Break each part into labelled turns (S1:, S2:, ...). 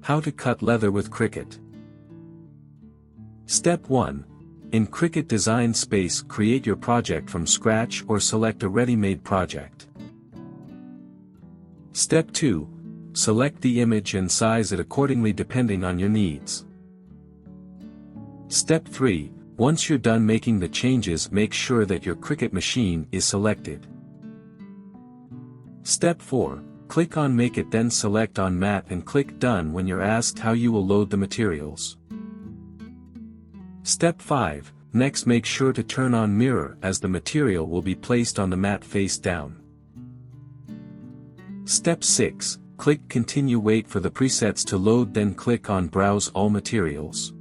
S1: How to cut leather with Cricut. Step 1. In Cricut Design Space, create your project from scratch or select a ready-made project. Step 2. Select the image and size it accordingly depending on your needs. Step 3. Once you're done making the changes, make sure that your Cricut machine is selected. Step 4. Click on Make It, then select on Mat and click Done when you're asked how you will load the materials. Step 5. Next, make sure to turn on Mirror, as the material will be placed on the mat face down. Step 6. Click Continue, wait for the presets to load, then click on Browse All Materials.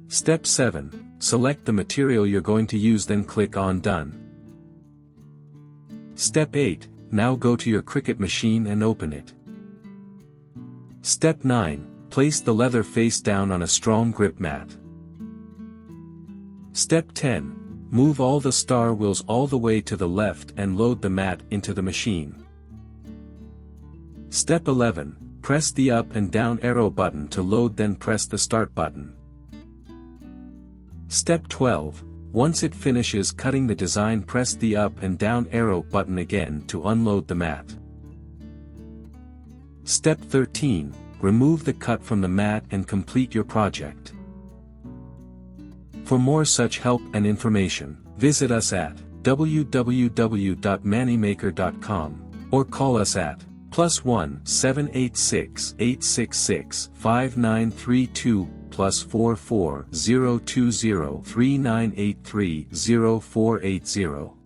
S1: Step 7. Select the material you're going to use, then click on Done. Step 8. Now go to your Cricut machine and open it. Step 9. Place the leather face down on a strong grip mat. Step 10. Move all the star wheels all the way to the left and load the mat into the machine. Step 11. Press the up and down arrow button to load, then press the start button. Step 12. Once it finishes cutting the design, press the up and down arrow button again to unload the mat. Step 13. Remove the cut from the mat and complete your project. For more such help and information, visit us at www.mannymaker.com or call us at +1 786 866 5932 +44 020 3983 0480.